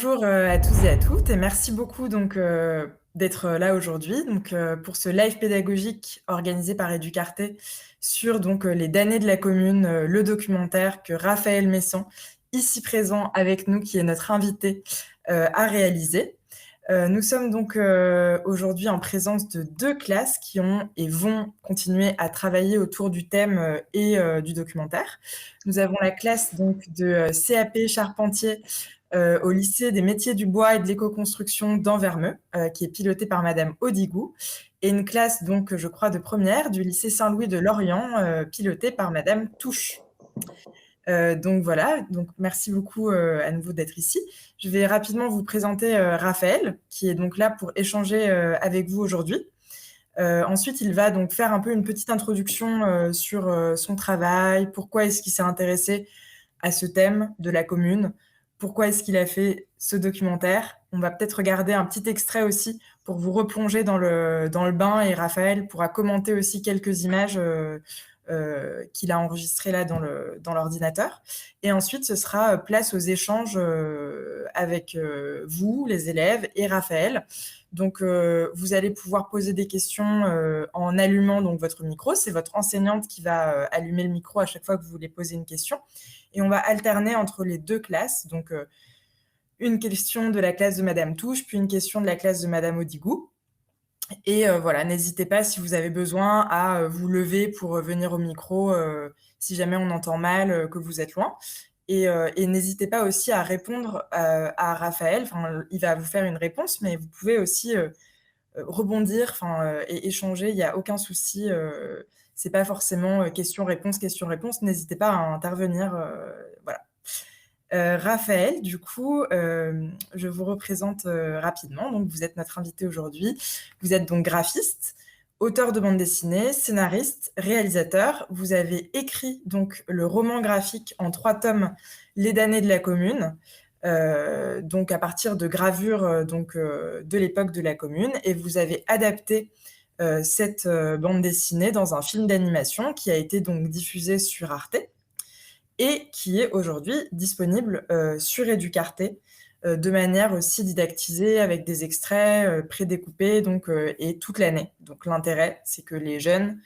Bonjour à tous et à toutes et merci beaucoup d'être là aujourd'hui pour ce live pédagogique organisé par Educarté sur les damnés de la commune, le documentaire que Raphaël Messan, ici présent avec nous, qui est notre invité, a réalisé. Nous sommes aujourd'hui en présence de deux classes qui ont et vont continuer à travailler autour du thème et du documentaire. Nous avons la classe de CAP Charpentier au lycée des métiers du bois et de l'éco-construction d'Anvermeux, qui est pilotée par Madame Audigou, et une classe je crois de première du lycée Saint-Louis de Lorient, pilotée par Madame Touche. Voilà, merci beaucoup à nouveau d'être ici. Je vais rapidement vous présenter Raphaël, qui est donc là pour échanger avec vous aujourd'hui. Ensuite, il va donc faire un peu une petite introduction sur son travail, pourquoi est-ce qu'il s'est intéressé à ce thème de la commune, pourquoi est-ce qu'il a fait ce documentaire. On va peut-être regarder un petit extrait aussi pour vous replonger dans le bain, et Raphaël pourra commenter aussi quelques images qu'il a enregistrées là dans l'ordinateur. Et ensuite, ce sera place aux échanges avec vous, les élèves, et Raphaël. Vous allez pouvoir poser des questions en allumant votre micro. C'est votre enseignante qui va allumer le micro à chaque fois que vous voulez poser une question. Et on va alterner entre les deux classes. Une question de la classe de Madame Touche, puis une question de la classe de Madame Audigou. Et voilà, n'hésitez pas si vous avez besoin à vous lever pour venir au micro si jamais on entend mal, que vous êtes loin. Et n'hésitez pas aussi à répondre à Raphaël. Enfin, il va vous faire une réponse, mais vous pouvez aussi rebondir et échanger. Il n'y a aucun souci. C'est pas forcément question-réponse, question-réponse. N'hésitez pas à intervenir. Voilà. Raphaël, du coup, je vous représente rapidement. Donc, vous êtes notre invité aujourd'hui. Vous êtes donc graphiste, auteur de bande dessinée, scénariste, réalisateur. Vous avez écrit donc le roman graphique en 3 tomes, Les damnés de la commune, à partir de gravures de l'époque de la commune. Et vous avez adapté cette bande dessinée dans un film d'animation qui a été donc diffusé sur Arte, et qui est aujourd'hui disponible sur Educarté de manière aussi didactisée, avec des extraits prédécoupés et toute l'année. Donc l'intérêt, c'est que les jeunes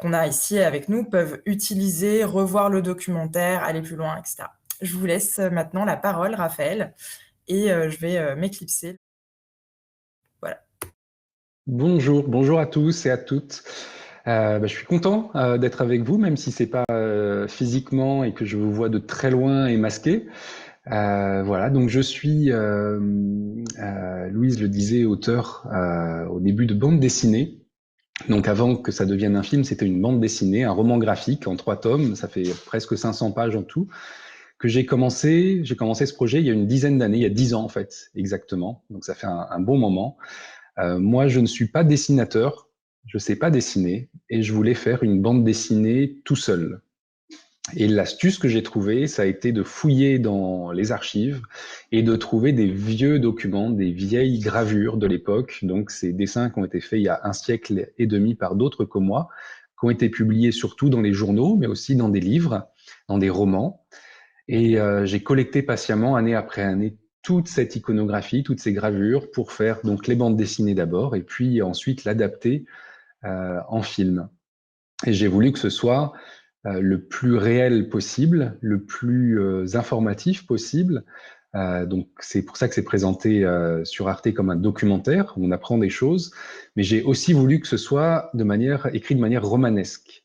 qu'on a ici avec nous peuvent utiliser, revoir le documentaire, aller plus loin, etc. Je vous laisse maintenant la parole, Raphaël, et je vais m'éclipser. Voilà. Bonjour à tous et à toutes. Je suis content d'être avec vous, même si c'est pas physiquement et que je vous vois de très loin et masqué. Voilà, donc je suis, Louise le disait, auteur au début de bande dessinée. Donc avant que ça devienne un film, c'était une bande dessinée, un roman graphique en 3 tomes, ça fait presque 500 pages en tout, que j'ai commencé ce projet il y a une dizaine d'années, il y a 10 ans en fait, exactement. Donc ça fait un bon moment. Moi, je ne suis pas dessinateur, je sais pas dessiner, et je voulais faire une bande dessinée tout seul. Et l'astuce que j'ai trouvée, ça a été de fouiller dans les archives et de trouver des vieux documents, des vieilles gravures de l'époque. Donc, ces dessins qui ont été faits il y a 1 siècle et demi par d'autres que moi, qui ont été publiés surtout dans les journaux, mais aussi dans des livres, dans des romans. Et j'ai collecté patiemment, année après année, toute cette iconographie, toutes ces gravures pour faire donc les bandes dessinées d'abord et puis ensuite l'adapter en film. Et j'ai voulu que ce soit le plus réel possible, le plus informatif possible. Donc c'est pour ça que c'est présenté sur Arte comme un documentaire où on apprend des choses, mais j'ai aussi voulu que ce soit écrit de manière romanesque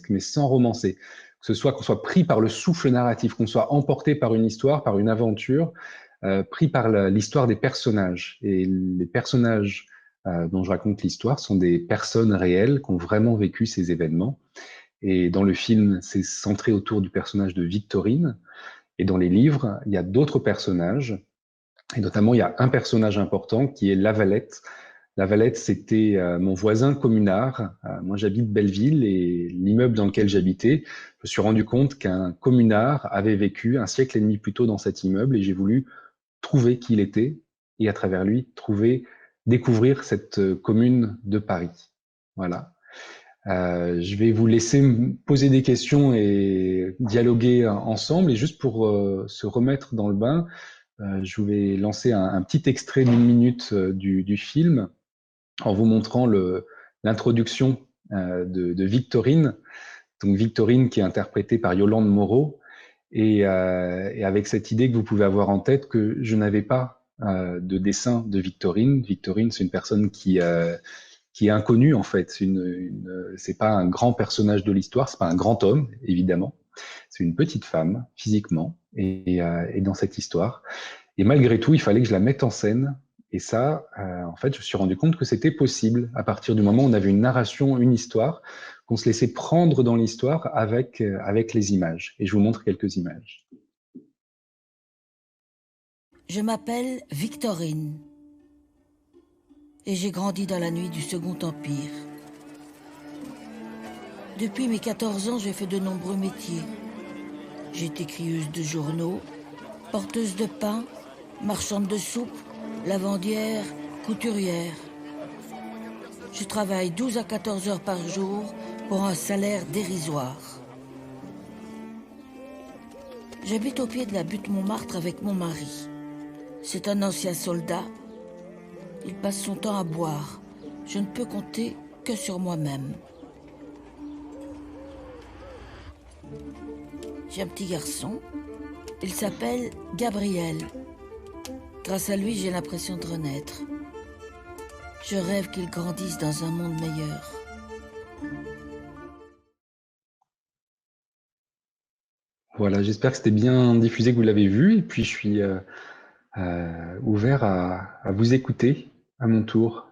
mais sans romancer, que ce soit qu'on soit pris par le souffle narratif, qu'on soit emporté par une histoire, par une aventure, pris par l'histoire des personnages. Et les personnages dont je raconte l'histoire sont des personnes réelles qui ont vraiment vécu ces événements. Et dans le film, c'est centré autour du personnage de Victorine. Et dans les livres, il y a d'autres personnages. Et notamment, il y a un personnage important qui est Lavalette. Lavalette, c'était mon voisin communard. Moi, j'habite Belleville et l'immeuble dans lequel j'habitais, je me suis rendu compte qu'un communard avait vécu 1 siècle et demi plus tôt dans cet immeuble et j'ai voulu trouver qui il était et à travers lui, découvrir cette commune de Paris. Voilà. Je vais vous laisser me poser des questions et dialoguer ensemble. Et juste pour se remettre dans le bain, je vais lancer un petit extrait d'une minute du film en vous montrant l'introduction de Victorine. Donc Victorine qui est interprétée par Yolande Moreau, et avec cette idée que vous pouvez avoir en tête que je n'avais pas de dessin de Victorine. Victorine, c'est une personne qui est inconnue en fait. C'est pas un grand personnage de l'histoire, c'est pas un grand homme évidemment. C'est une petite femme physiquement et dans cette histoire. Et malgré tout, il fallait que je la mette en scène. Et ça, en fait, je me suis rendu compte que c'était possible à partir du moment où on avait une narration, une histoire, qu'on se laissait prendre dans l'histoire avec les images. Et je vous montre quelques images. Je m'appelle Victorine et j'ai grandi dans la nuit du Second Empire. Depuis mes 14 ans, j'ai fait de nombreux métiers. J'ai été crieuse de journaux, porteuse de pain, marchande de soupe, lavandière, couturière. Je travaille 12 à 14 heures par jour pour un salaire dérisoire. J'habite au pied de la butte Montmartre avec mon mari. C'est un ancien soldat. Il passe son temps à boire. Je ne peux compter que sur moi-même. J'ai un petit garçon. Il s'appelle Gabriel. Grâce à lui, j'ai l'impression de renaître. Je rêve qu'il grandisse dans un monde meilleur. Voilà, j'espère que c'était bien diffusé, que vous l'avez vu. Et puis, je suis ouvert à vous écouter à mon tour.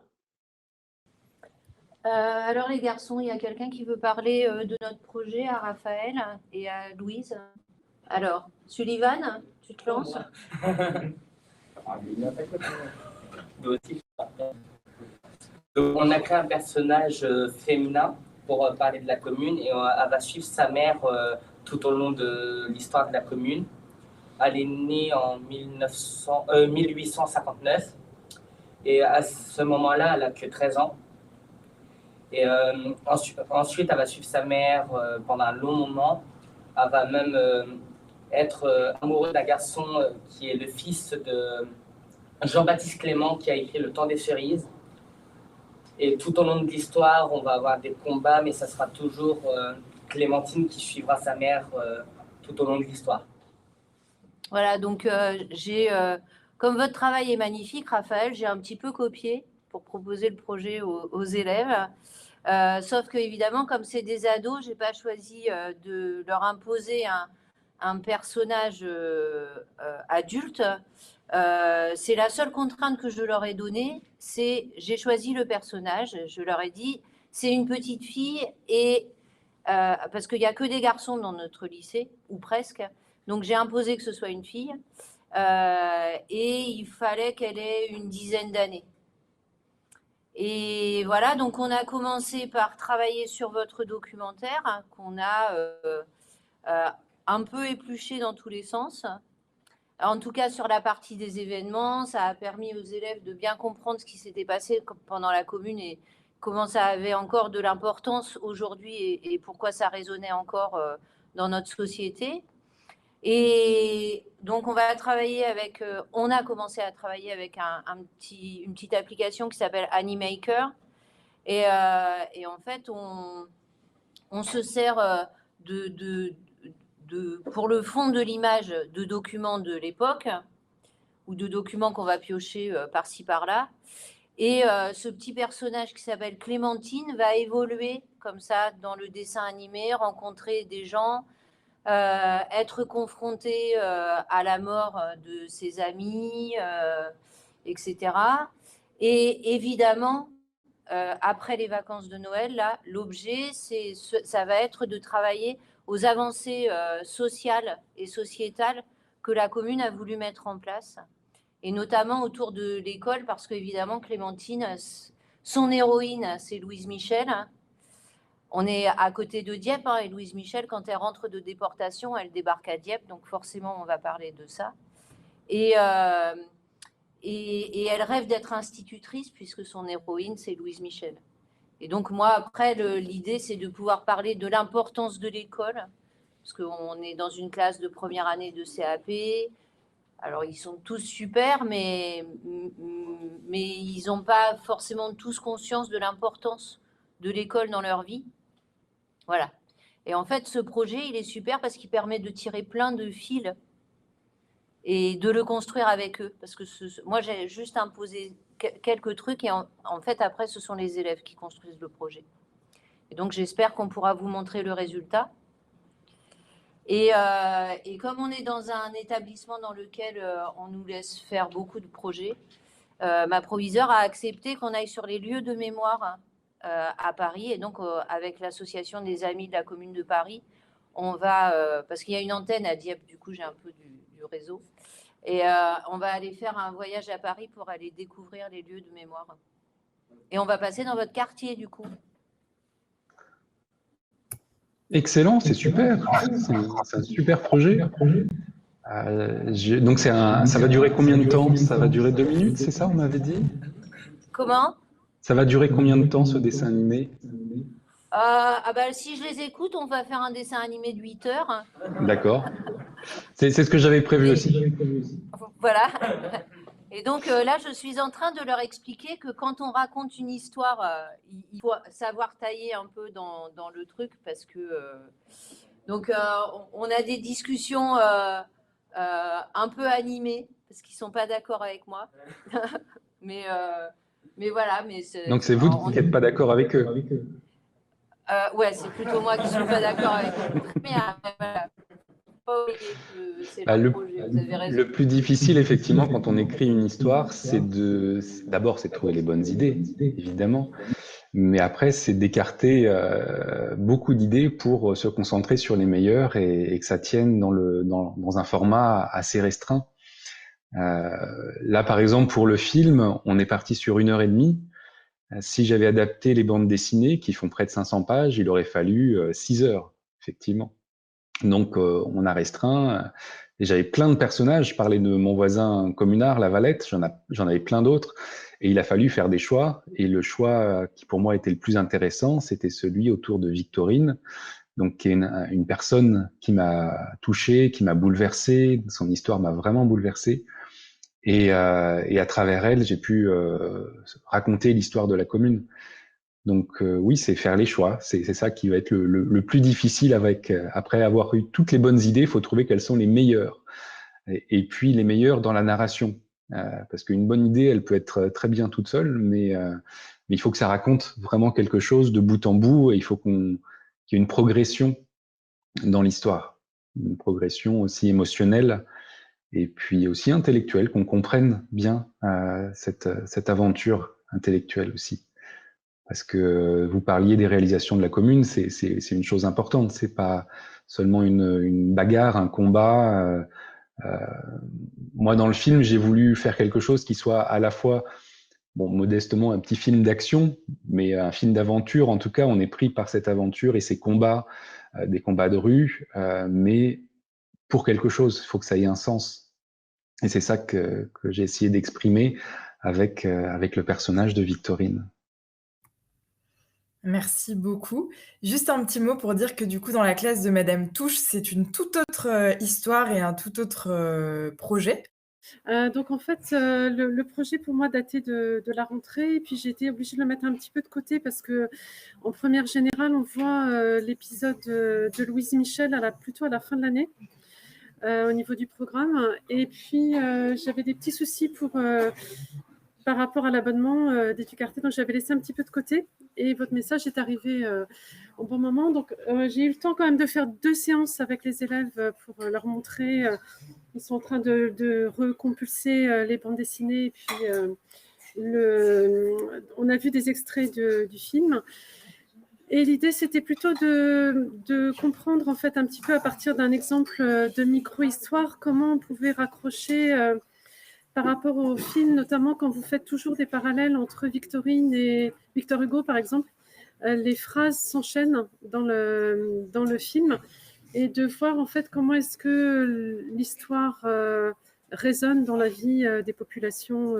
Alors les garçons, il y a quelqu'un qui veut parler de notre projet à Raphaël et à Louise. Alors, Sullivan, tu te lances? Donc, on a créé un personnage féminin pour parler de la commune et elle va suivre sa mère tout au long de l'histoire de la commune. Elle est née en 1859 et à ce moment-là, elle a que 13 ans. Et ensuite, elle va suivre sa mère pendant un long moment. Elle va même être amoureuse d'un garçon qui est le fils de Jean-Baptiste Clément, qui a écrit Le Temps des cerises. Et tout au long de l'histoire, on va avoir des combats, mais ça sera toujours Clémentine qui suivra sa mère tout au long de l'histoire. Voilà, donc comme votre travail est magnifique, Raphaël, j'ai un petit peu copié pour proposer le projet aux élèves. Sauf que évidemment, comme c'est des ados, j'ai pas choisi de leur imposer un personnage adulte. C'est la seule contrainte que je leur ai donnée, c'est j'ai choisi le personnage. Je leur ai dit c'est une petite fille et parce qu'il y a que des garçons dans notre lycée ou presque, donc j'ai imposé que ce soit une fille et il fallait qu'elle ait une dizaine d'années. Et voilà, donc on a commencé par travailler sur votre documentaire qu'on a un peu épluché dans tous les sens. En tout cas, sur la partie des événements, ça a permis aux élèves de bien comprendre ce qui s'était passé pendant la commune et comment ça avait encore de l'importance aujourd'hui et pourquoi ça résonnait encore dans notre société. Et donc, on va travailler avec, on a commencé à travailler avec une petite application qui s'appelle Animaker. Et en fait, on se sert pour le fond de l'image de documents de l'époque ou de documents qu'on va piocher par-ci par-là. Et ce petit personnage qui s'appelle Clémentine va évoluer comme ça dans le dessin animé, rencontrer des gens, être confronté à la mort de ses amis, etc. Et évidemment, après les vacances de Noël, là, l'objet, ça va être de travailler aux avancées sociales et sociétales que la commune a voulu mettre en place, et notamment autour de l'école, parce qu'évidemment, Clémentine, son héroïne, c'est Louise Michel. On est à côté de Dieppe, et Louise Michel, quand elle rentre de déportation, elle débarque à Dieppe, donc forcément, on va parler de ça. Et elle rêve d'être institutrice, puisque son héroïne, c'est Louise Michel. Et donc, moi, après, l'idée, c'est de pouvoir parler de l'importance de l'école, parce qu'on est dans une classe de première année de CAP, Alors, ils sont tous super, mais ils n'ont pas forcément tous conscience de l'importance de l'école dans leur vie. Voilà. Et en fait, ce projet, il est super parce qu'il permet de tirer plein de fils et de le construire avec eux. Parce que moi, j'ai juste imposé quelques trucs et en fait, après, ce sont les élèves qui construisent le projet. Et donc, j'espère qu'on pourra vous montrer le résultat. Et comme on est dans un établissement dans lequel on nous laisse faire beaucoup de projets, ma proviseure a accepté qu'on aille sur les lieux de mémoire à Paris. Et donc, avec l'association des amis de la commune de Paris, on va, parce qu'il y a une antenne à Dieppe, du coup, j'ai un peu du réseau. Et on va aller faire un voyage à Paris pour aller découvrir les lieux de mémoire. Et on va passer dans votre quartier, du coup. Excellent, c'est super. C'est un super projet. Donc, ça va durer combien de temps? Ça va durer 2 minutes, c'est ça, on m'avait dit? Comment? Ça va durer combien de temps, ce dessin animé? Si je les écoute, on va faire un dessin animé de 8 heures. D'accord. C'est ce que j'avais prévu aussi. Voilà. Et donc là, je suis en train de leur expliquer que quand on raconte une histoire, il faut savoir tailler un peu dans le truc parce que donc on a des discussions un peu animées parce qu'ils sont pas d'accord avec moi. mais voilà. Donc c'est vous qui n'êtes pas d'accord avec eux. Ouais, c'est plutôt moi qui suis pas d'accord avec eux. Mais voilà. Pas oublier que c'est leur projet, vous avez raison. Le plus difficile, effectivement, quand on écrit une histoire, d'abord, c'est de trouver les bonnes idées, évidemment. Mais après, c'est d'écarter beaucoup d'idées pour se concentrer sur les meilleures et que ça tienne dans un format assez restreint. Là, par exemple, pour le film, on est parti sur 1h30. Si j'avais adapté les bandes dessinées, qui font près de 500 pages, il aurait fallu 6 heures, effectivement. Donc, on a restreint. Et j'avais plein de personnages. Je parlais de mon voisin communard, la Valette. J'en avais plein d'autres. Et il a fallu faire des choix. Et le choix qui, pour moi, était le plus intéressant, c'était celui autour de Victorine, donc qui est une personne qui m'a touché, qui m'a bouleversé. Son histoire m'a vraiment bouleversé. Et à travers elle, j'ai pu raconter l'histoire de la commune. Donc oui, c'est faire les choix. C'est ça qui va être le plus difficile après avoir eu toutes les bonnes idées, il faut trouver quelles sont les meilleures. Et puis les meilleures dans la narration. Parce qu'une bonne idée, elle peut être très bien toute seule, mais il faut que ça raconte vraiment quelque chose de bout en bout et il faut qu'il y ait une progression dans l'histoire. Une progression aussi émotionnelle et puis aussi intellectuelle, qu'on comprenne bien cette aventure intellectuelle aussi. Parce que vous parliez des réalisations de la commune, c'est une chose importante. C'est pas seulement une bagarre, un combat. Moi, dans le film, j'ai voulu faire quelque chose qui soit à la fois, bon, modestement, un petit film d'action, mais un film d'aventure. En tout cas, on est pris par cette aventure et ces combats, des combats de rue, mais pour quelque chose, il faut que ça ait un sens. Et c'est ça que j'ai essayé d'exprimer avec le personnage de Victorine. Merci beaucoup. Juste un petit mot pour dire que du coup, dans la classe de Madame Touche, c'est une toute autre histoire et un tout autre projet. Donc en fait, le projet pour moi datait de la rentrée et puis j'ai été obligée de le mettre un petit peu de côté parce qu'en première générale, on voit l'épisode de Louise Michel plutôt à la fin de l'année au niveau du programme. Et puis, j'avais des petits soucis par rapport à l'abonnement d'Éducarté, donc j'avais laissé un petit peu de côté et votre message est arrivé au bon moment. Donc, j'ai eu le temps quand même de faire 2 séances avec les élèves pour leur montrer. Ils sont en train de recompulser les bandes dessinées et puis on a vu des extraits du film. Et l'idée, c'était plutôt de comprendre en fait un petit peu à partir d'un exemple de micro-histoire comment on pouvait raccrocher par rapport au film, notamment quand vous faites toujours des parallèles entre Victorine et Victor Hugo, par exemple, les phrases s'enchaînent dans le film et de voir en fait comment est-ce que l'histoire résonne dans la vie des populations.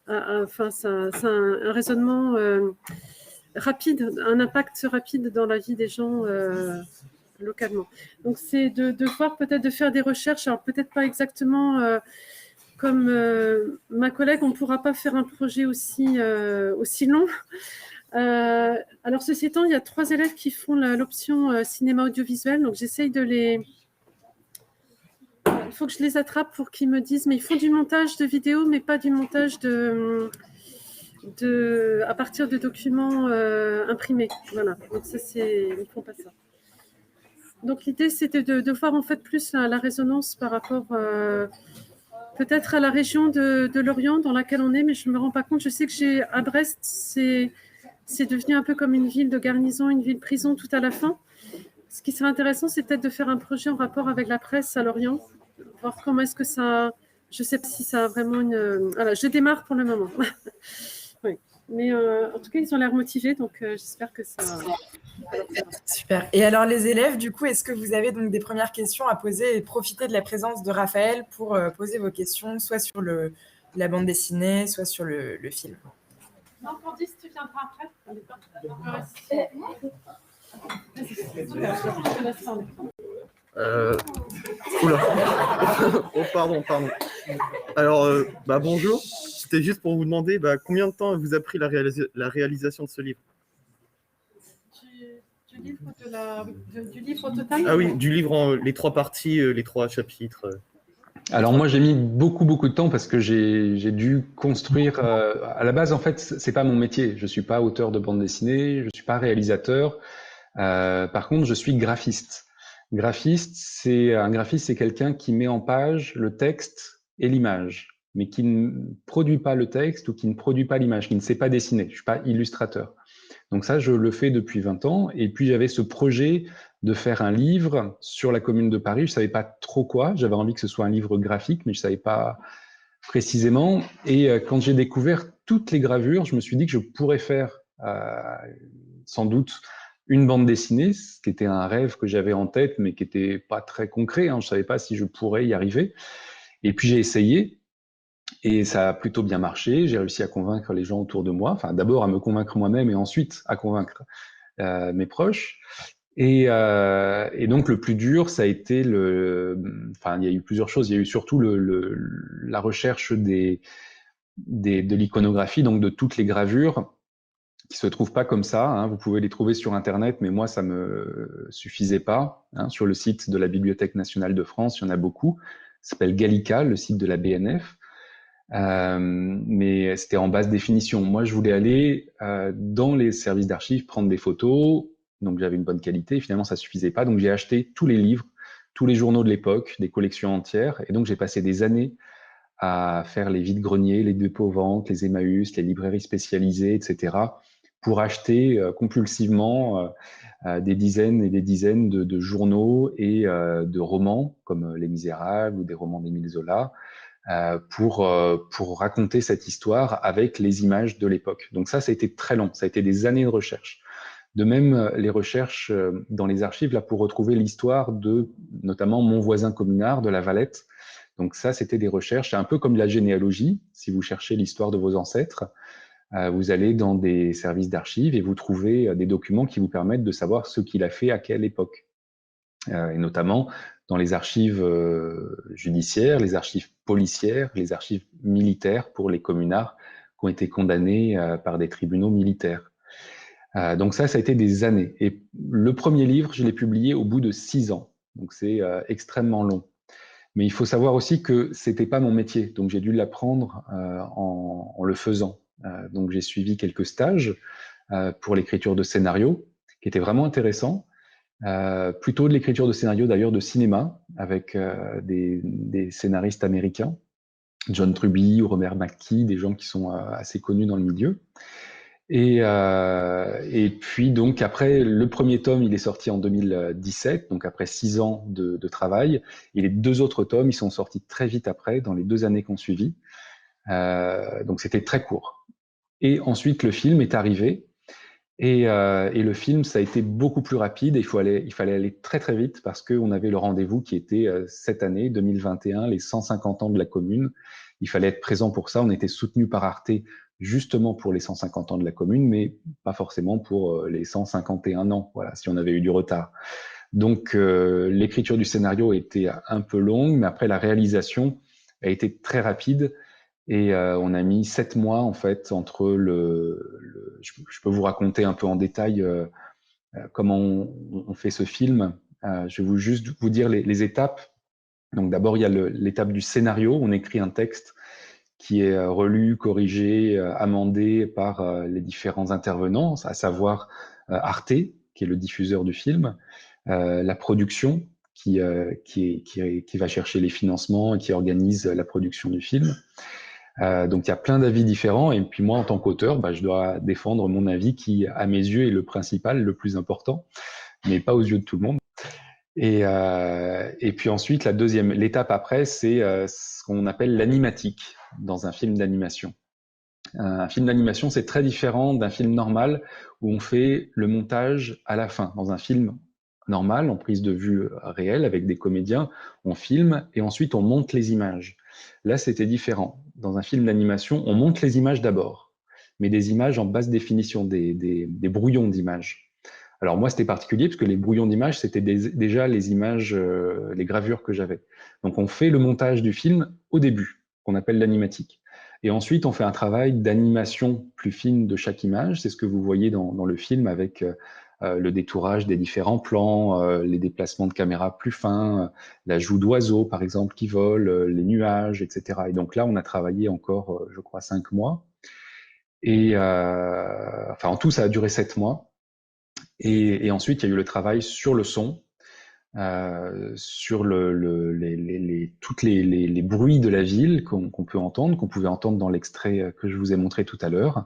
Enfin, c'est un raisonnement rapide, un impact rapide dans la vie des gens localement. Donc c'est de voir peut-être de faire des recherches, alors peut-être pas exactement comme ma collègue, on ne pourra pas faire un projet aussi long. Alors ceci étant, il y a 3 élèves qui font l'option cinéma audiovisuel, donc j'essaye de les... Il faut que je les attrape pour qu'ils me disent, mais ils font du montage de vidéos, mais pas du montage à partir de documents imprimés. Voilà, donc ça, ils ne font pas ça. Donc l'idée, c'était de voir en fait plus la résonance par rapport peut-être à la région de Lorient dans laquelle on est, mais je ne me rends pas compte. Je sais que à Brest, c'est devenu un peu comme une ville de garnison, une ville prison tout à la fin. Ce qui serait intéressant, c'est peut-être de faire un projet en rapport avec la presse à Lorient, voir comment est-ce que ça... Je ne sais pas si ça a vraiment une... Voilà, je démarre pour le moment. Oui. Mais en tout cas, ils ont l'air motivés, donc j'espère que ça... Super. Et alors, les élèves, du coup, est-ce que vous avez donc des premières questions à poser et profiter de la présence de Raphaël pour poser vos questions, soit sur la bande dessinée, soit sur le film? Non, Candice, tu viendras après. Oula. Oh, pardon. Alors, bonjour. C'était juste pour vous demander combien de temps vous a pris la réalisation de ce livre? Du livre au total? Ah oui, du livre les 3 parties, les 3 chapitres. Alors moi, j'ai mis beaucoup de temps parce que j'ai dû construire. À la base, en fait, c'est pas mon métier. Je suis pas auteur de bande dessinée, je suis pas réalisateur. Par contre, je suis graphiste. Un graphiste, c'est quelqu'un qui met en page le texte et l'image, mais qui ne produit pas le texte ou qui ne produit pas l'image, qui ne sait pas dessiner. Je suis pas illustrateur. Donc ça, je le fais depuis 20 ans. Et puis, j'avais ce projet de faire un livre sur la Commune de Paris. Je savais pas trop quoi. J'avais envie que ce soit un livre graphique, mais je savais pas précisément. Et quand j'ai découvert toutes les gravures, je me suis dit que je pourrais faire sans doute une bande dessinée, ce qui était un rêve que j'avais en tête, mais qui était pas très concret. Je savais pas si je pourrais y arriver. Et puis, j'ai essayé. Et ça a plutôt bien marché. J'ai réussi à convaincre les gens autour de moi. Enfin, d'abord à me convaincre moi-même et ensuite à convaincre mes proches. Et donc le plus dur, ça a été il y a eu plusieurs choses. Il y a eu surtout la recherche de l'iconographie, donc de toutes les gravures qui se trouvent pas comme ça. Vous pouvez les trouver sur Internet, mais moi ça me suffisait pas. Sur le site de la Bibliothèque nationale de France, il y en a beaucoup. Ça s'appelle Gallica, le site de la BNF. Mais c'était en basse définition. Moi, je voulais aller dans les services d'archives, prendre des photos, donc j'avais une bonne qualité. Finalement, ça suffisait pas, donc j'ai acheté tous les livres, tous les journaux de l'époque, des collections entières, et donc j'ai passé des années à faire les vides-greniers, les dépôts-ventes, les Emmaüs, les librairies spécialisées, etc., pour acheter compulsivement des dizaines et des dizaines de journaux et de romans, comme Les Misérables ou des romans d'Émile Zola, pour raconter cette histoire avec les images de l'époque. Donc ça a été très long, ça a été des années de recherche. De même, les recherches dans les archives là pour retrouver l'histoire de notamment Mon voisin communard de La Valette. Donc ça, c'était des recherches, c'est un peu comme la généalogie. Si vous cherchez l'histoire de vos ancêtres, vous allez dans des services d'archives et vous trouvez des documents qui vous permettent de savoir ce qu'il a fait à quelle époque. Et notamment dans les archives judiciaires, les archives policières, les archives militaires pour les communards qui ont été condamnés par des tribunaux militaires. Donc ça a été des années. Et le premier livre, je l'ai publié au bout de 6 ans. Donc c'est extrêmement long. Mais il faut savoir aussi que c'était pas mon métier. Donc j'ai dû l'apprendre en le faisant. Donc j'ai suivi quelques stages pour l'écriture de scénarios, qui étaient vraiment intéressants. Plutôt de l'écriture de scénarios d'ailleurs de cinéma avec des scénaristes américains, John Truby ou Robert McKee, des gens qui sont assez connus dans le milieu. Et puis donc après le premier tome, il est sorti en 2017, donc après 6 ans de travail. Et les 2 autres tomes, ils sont sortis très vite après, dans les 2 années qu'on suivit. Donc c'était très court. Et ensuite le film est arrivé. Et le film, ça a été beaucoup plus rapide. Et il fallait aller très très vite parce qu'on avait le rendez-vous qui était cette année, 2021, les 150 ans de la commune. Il fallait être présent pour ça. On était soutenu par Arte justement pour les 150 ans de la commune, mais pas forcément pour les 151 ans. Voilà, si on avait eu du retard. Donc, l'écriture du scénario était un peu longue, mais après, la réalisation a été très rapide. Et on a mis 7 mois, en fait, entre je peux vous raconter un peu en détail comment on fait ce film. Je vais juste vous dire les étapes. Donc, d'abord, il y a l'étape du scénario. On écrit un texte qui est relu, corrigé, amendé par les différents intervenants, à savoir Arte, qui est le diffuseur du film, la production, qui va chercher les financements et qui organise la production du film. Donc, il y a plein d'avis différents. Et puis, moi, en tant qu'auteur, je dois défendre mon avis qui, à mes yeux, est le principal, le plus important, mais pas aux yeux de tout le monde. Et puis ensuite, l'étape après, c'est ce qu'on appelle l'animatique dans un film d'animation. Un film d'animation, c'est très différent d'un film normal où on fait le montage à la fin. Dans un film normal, en prise de vue réelle avec des comédiens, on filme et ensuite on monte les images. Là, c'était différent. Dans un film d'animation, on monte les images d'abord, mais des images en basse définition, des brouillons d'images. Alors moi, c'était particulier parce que les brouillons d'images, c'était déjà les images, les gravures que j'avais. Donc on fait le montage du film au début, qu'on appelle l'animatique. Et ensuite, on fait un travail d'animation plus fine de chaque image. C'est ce que vous voyez dans le film avec le détourage des différents plans, les déplacements de caméra plus fins, l'ajout d'oiseaux, par exemple, qui volent, les nuages, etc. Et donc là, on a travaillé encore, je crois, 5 mois. Et en tout, ça a duré 7 mois. Et ensuite, il y a eu le travail sur le son, sur tous les bruits de la ville qu'on peut entendre, qu'on pouvait entendre dans l'extrait que je vous ai montré tout à l'heure.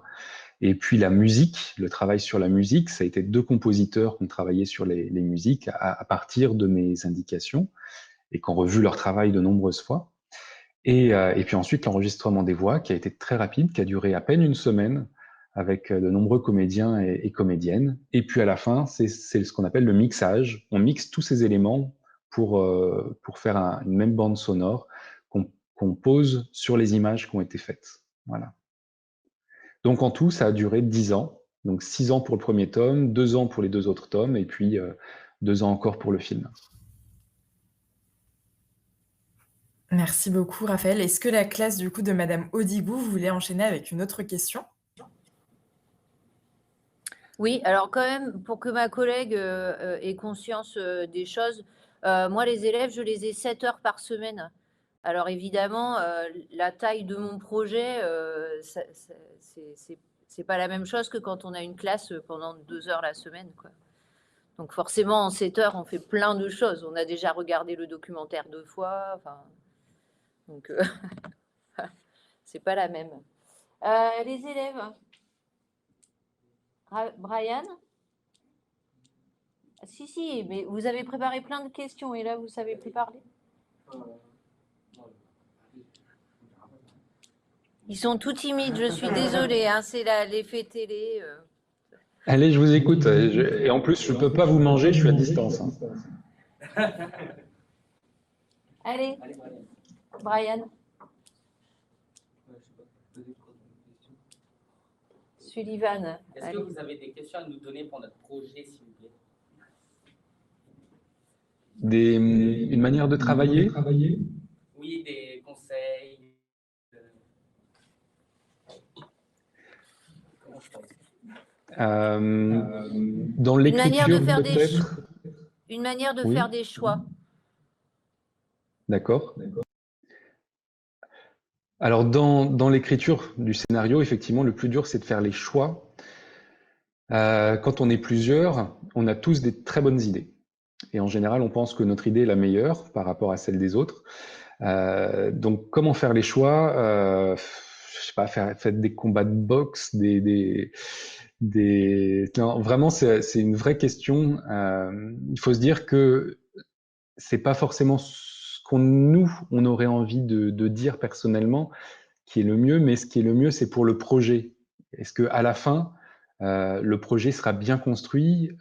Et puis la musique, le travail sur la musique, ça a été 2 compositeurs qui ont travaillé sur les musiques à partir de mes indications et qui ont revu leur travail de nombreuses fois. Et puis ensuite, l'enregistrement des voix qui a été très rapide, qui a duré à peine 1 semaine, avec de nombreux comédiens et comédiennes. Et puis à la fin, c'est ce qu'on appelle le mixage. On mixe tous ces éléments pour faire une même bande sonore qu'on pose sur les images qui ont été faites. Voilà. Donc en tout, ça a duré 10 ans. Donc 6 ans pour le premier tome, 2 ans pour les 2 autres tomes, et puis 2 ans encore pour le film. Merci beaucoup, Raphaël. Est-ce que la classe du coup de Madame Audigou voulait enchaîner avec une autre question? Oui, alors quand même, pour que ma collègue ait conscience des choses, moi, les élèves, je les ai 7 heures par semaine. Alors évidemment, la taille de mon projet, c'est pas la même chose que quand on a une classe pendant 2 heures la semaine, quoi. Donc forcément, en 7 heures, on fait plein de choses. On a déjà regardé le documentaire 2 fois, enfin, donc c'est pas la même. Les élèves, Brian? Si, mais vous avez préparé plein de questions et là, vous savez plus parler? Ils sont tout timides, je suis désolée, hein, c'est l'effet télé. Allez, je vous écoute. Et en plus, je ne peux pas vous manger, je suis à distance. Allez, Brian. Sullivan. Est-ce que vous avez des questions à nous donner pour notre projet, s'il vous plaît? Une manière de travailler? Oui, des conseils. Dans l'écriture, peut-être. Une manière de faire des choix. D'accord. Alors, dans l'écriture du scénario, effectivement, le plus dur, c'est de faire les choix. Quand on est plusieurs, on a tous des très bonnes idées. Et en général, on pense que notre idée est la meilleure par rapport à celle des autres. Donc, comment faire les choix? Je sais pas, faites des combats de boxe, Non, vraiment, c'est une vraie question. Il faut se dire que c'est pas forcément ce on aurait envie de dire personnellement qui est le mieux, mais ce qui est le mieux, c'est pour le projet. Est-ce que à la fin, le projet sera bien construit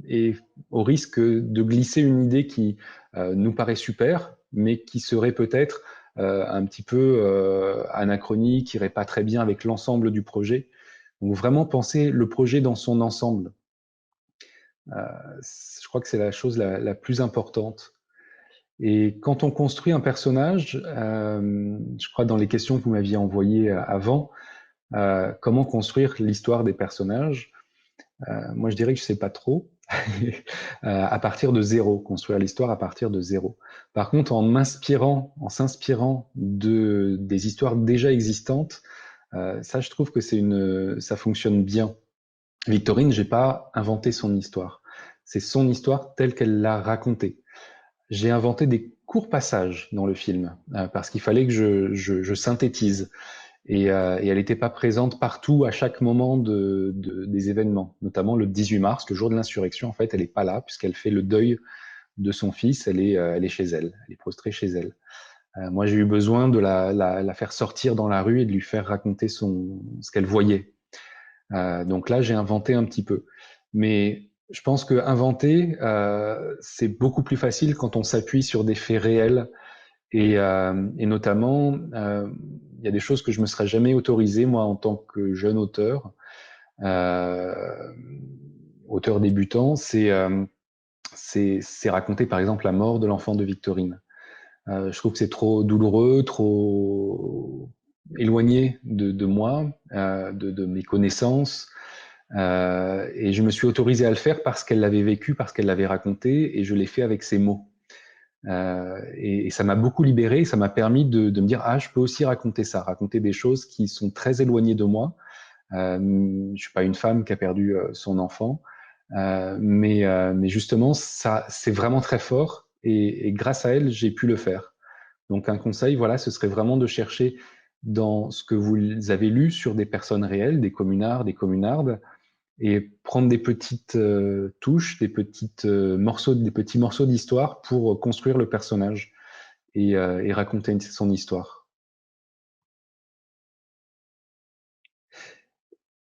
et au risque de glisser une idée qui nous paraît super, mais qui serait peut-être un petit peu anachronique, qui irait pas très bien avec l'ensemble du projet. Donc vraiment penser le projet dans son ensemble. Je crois que c'est la chose la plus importante. Et quand on construit un personnage, je crois dans les questions que vous m'aviez envoyées avant, comment construire l'histoire des personnages, moi je dirais que je sais pas trop. À partir de zéro, construire l'histoire à partir de zéro. Par contre, en s'inspirant des histoires déjà existantes, ça je trouve que ça fonctionne bien. Victorine, j'ai pas inventé son histoire. C'est son histoire telle qu'elle l'a racontée. J'ai inventé des courts passages dans le film parce qu'il fallait que je synthétise. Et elle n'était pas présente partout à chaque moment des événements, notamment le 18 mars, le jour de l'insurrection. En fait, elle n'est pas là puisqu'elle fait le deuil de son fils. Elle est chez elle, elle est prostrée chez elle. Moi, j'ai eu besoin de la faire sortir dans la rue et de lui faire raconter ce qu'elle voyait. Donc là, j'ai inventé un petit peu. Mais je pense que inventer, c'est beaucoup plus facile quand on s'appuie sur des faits réels. Et notamment, il y a des choses que je me serais jamais autorisé, moi, en tant que jeune auteur, auteur débutant, c'est raconter, par exemple, la mort de l'enfant de Victorine. Je trouve que c'est trop douloureux, trop éloigné de moi, de mes connaissances. Et je me suis autorisé à le faire parce qu'elle l'avait vécu, parce qu'elle l'avait raconté, et je l'ai fait avec ses mots. Et ça m'a beaucoup libéré, ça m'a permis de me dire je peux aussi raconter ça, raconter des choses qui sont très éloignées de moi. Je suis pas une femme qui a perdu son enfant, mais justement ça c'est vraiment très fort et grâce à elle j'ai pu le faire. Donc un conseil, voilà, ce serait vraiment de chercher dans ce que vous avez lu sur des personnes réelles, des communards, des communardes, et prendre des petites touches, des petits morceaux d'histoire pour construire le personnage et raconter son histoire.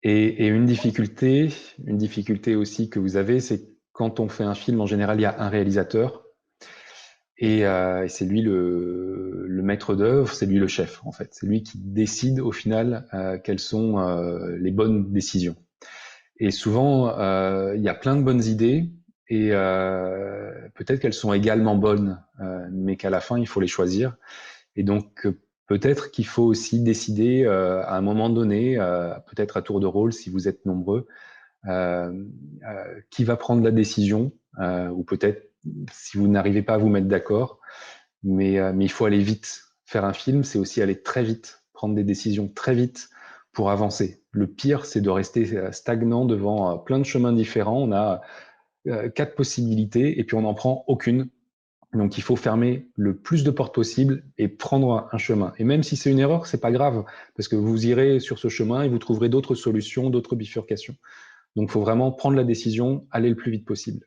Et une difficulté aussi que vous avez, c'est quand on fait un film, en général, il y a un réalisateur et c'est lui le maître d'œuvre, c'est lui le chef, en fait. C'est lui qui décide au final quelles sont les bonnes décisions. Et souvent, il y a plein de bonnes idées et peut-être qu'elles sont également bonnes, mais qu'à la fin, il faut les choisir. Et donc, peut-être qu'il faut aussi décider à un moment donné, peut-être à tour de rôle, si vous êtes nombreux, qui va prendre la décision, ou peut-être si vous n'arrivez pas à vous mettre d'accord. Mais il faut aller vite. Faire un film, c'est aussi aller très vite, prendre des décisions très vite pour avancer. Le pire, c'est de rester stagnant devant plein de chemins différents. On a 4 possibilités et puis on n'en prend aucune. Donc, il faut fermer le plus de portes possible et prendre un chemin. Et même si c'est une erreur, c'est pas grave parce que vous irez sur ce chemin et vous trouverez d'autres solutions, d'autres bifurcations. Donc, il faut vraiment prendre la décision, aller le plus vite possible.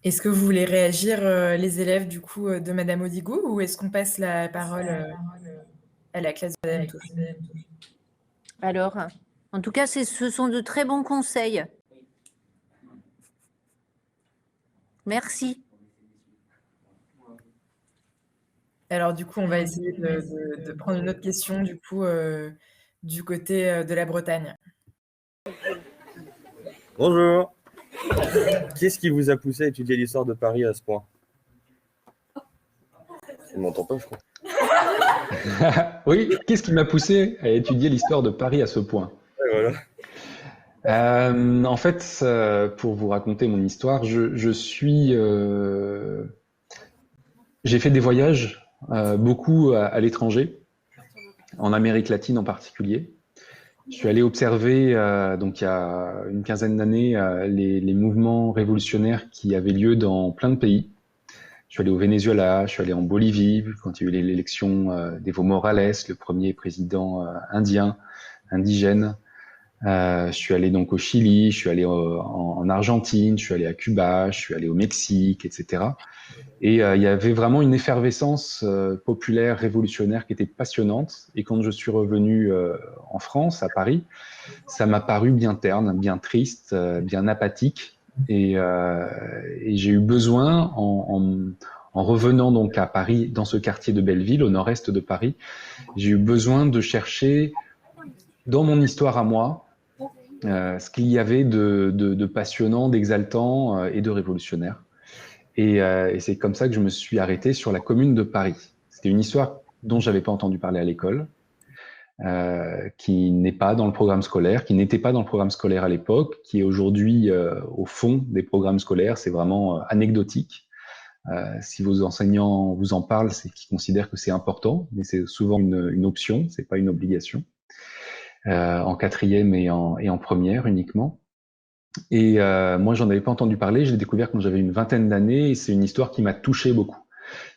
Est-ce que vous voulez réagir, les élèves du coup de Madame Odigo, ou est-ce qu'on passe la parole à la classe de Madame Touche? Alors, en tout cas, ce sont de très bons conseils. Merci. Alors du coup, on va essayer de prendre une autre question du coup du côté de la Bretagne. Bonjour. Qu'est-ce qui vous a poussé à étudier l'histoire de Paris à ce point? On m'entend pas, je crois. Oui, qu'est-ce qui m'a poussé à étudier l'histoire de Paris à ce point? Ouais, voilà. En fait, pour vous raconter mon histoire, j'ai fait des voyages beaucoup à l'étranger, en Amérique latine en particulier. Je suis allé observer, donc il y a une quinzaine d'années, les mouvements révolutionnaires qui avaient lieu dans plein de pays. Je suis allé au Venezuela, je suis allé en Bolivie, quand il y a eu l'élection d'Evo Morales, le premier président indigène. Je suis allé donc au Chili, je suis allé en Argentine, je suis allé à Cuba, je suis allé au Mexique, etc. Et il y avait vraiment une effervescence populaire, révolutionnaire qui était passionnante. Et quand je suis revenu en France, à Paris, ça m'a paru bien terne, bien triste, bien apathique. Et j'ai eu besoin, en revenant donc à Paris, dans ce quartier de Belleville, au nord-est de Paris, j'ai eu besoin de chercher dans mon histoire à moi ce qu'il y avait de passionnant, d'exaltant et de révolutionnaire. Et c'est comme ça que je me suis arrêté sur la Commune de Paris. C'était une histoire dont j'avais pas entendu parler à l'école, qui n'est pas dans le programme scolaire, qui n'était pas dans le programme scolaire à l'époque, qui est aujourd'hui au fond des programmes scolaires. C'est vraiment anecdotique. Si vos enseignants vous en parlent, c'est qu'ils considèrent que c'est important, mais c'est souvent une option, c'est pas une obligation. En quatrième et en première uniquement. Et moi, j'en avais pas entendu parler. Je l'ai découvert quand j'avais une vingtaine d'années, et c'est une histoire qui m'a touché beaucoup.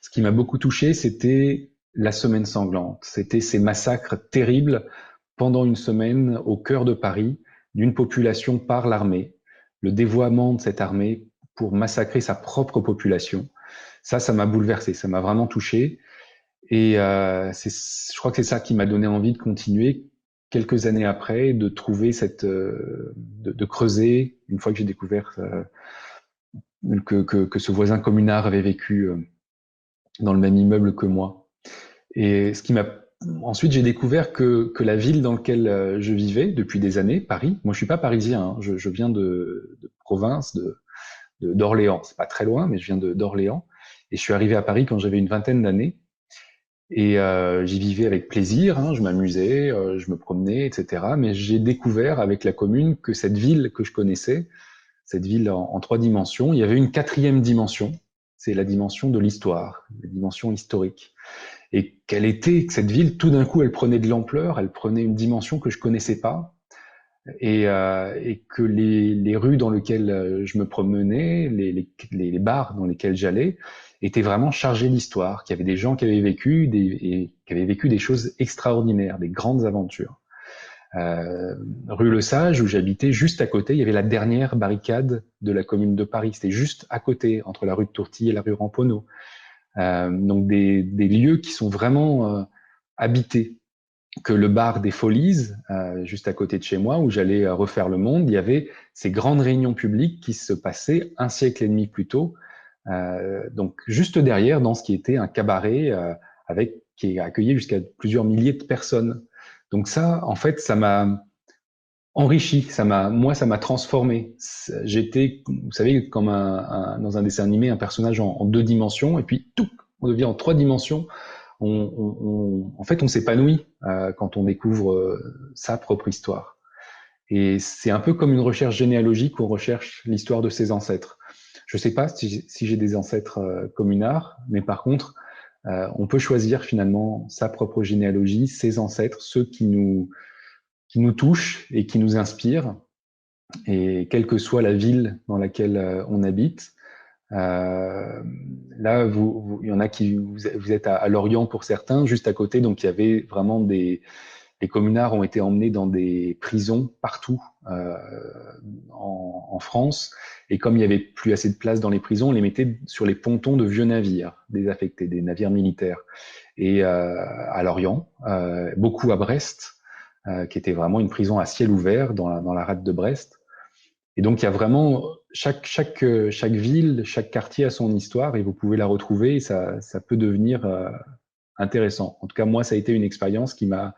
Ce qui m'a beaucoup touché, c'était la semaine sanglante. C'était ces massacres terribles pendant une semaine au cœur de Paris d'une population par l'armée, le dévoiement de cette armée pour massacrer sa propre population. Ça m'a bouleversé, ça m'a vraiment touché. Et je crois que c'est ça qui m'a donné envie de continuer quelques années après, de trouver de creuser, une fois que j'ai découvert que ce voisin communard avait vécu dans le même immeuble que moi. Et ensuite, j'ai découvert que la ville dans laquelle je vivais depuis des années, Paris, moi je suis pas parisien, hein, je viens de province, d'Orléans, c'est pas très loin, mais je viens d'Orléans, et je suis arrivé à Paris quand j'avais une vingtaine d'années. Et j'y vivais avec plaisir, hein, je m'amusais, je me promenais, etc. Mais j'ai découvert avec la commune que cette ville que je connaissais, cette ville en 3 dimensions, il y avait une 4e dimension, c'est la dimension de l'histoire, la dimension historique. Et que cette ville, tout d'un coup, elle prenait de l'ampleur, elle prenait une dimension que je connaissais pas, et que les rues dans lesquelles je me promenais, les bars dans lesquels j'allais, étaient vraiment chargés d'histoire, qu'il y avait des gens qui avaient vécu des choses extraordinaires, des grandes aventures. Rue Le Sage, où j'habitais, juste à côté, il y avait la dernière barricade de la Commune de Paris. C'était juste à côté, entre la rue de Tourtille et la rue Ramponneau. Donc des lieux qui sont vraiment habités. Que le bar des Folies, juste à côté de chez moi, où j'allais refaire le monde, il y avait ces grandes réunions publiques qui se passaient 1 siècle et demi plus tôt. Donc juste derrière, dans ce qui était un cabaret qui accueillait jusqu'à plusieurs milliers de personnes. Donc ça, en fait, ça m'a enrichi, ça m'a transformé. J'étais, vous savez, comme dans un dessin animé, un personnage en 2 dimensions, et puis tout, on devient en 3 dimensions. En fait, on s'épanouit quand on découvre sa propre histoire. Et c'est un peu comme une recherche généalogique où on recherche l'histoire de ses ancêtres. Je ne sais pas si j'ai des ancêtres communards, mais par contre, on peut choisir finalement sa propre généalogie, ses ancêtres, ceux qui nous touchent et qui nous inspirent. Et quelle que soit la ville dans laquelle on habite, là, il y en a vous êtes à Lorient pour certains, juste à côté, donc il y avait vraiment les communards ont été emmenés dans des prisons partout en France, et comme il n'y avait plus assez de place dans les prisons, on les mettait sur les pontons de vieux navires désaffectés, des navires militaires. Et à Lorient, beaucoup à Brest, qui était vraiment une prison à ciel ouvert dans la rade de Brest. Et donc, il y a vraiment chaque ville, chaque quartier a son histoire, et vous pouvez la retrouver, et ça peut devenir intéressant. En tout cas, moi, ça a été une expérience qui m'a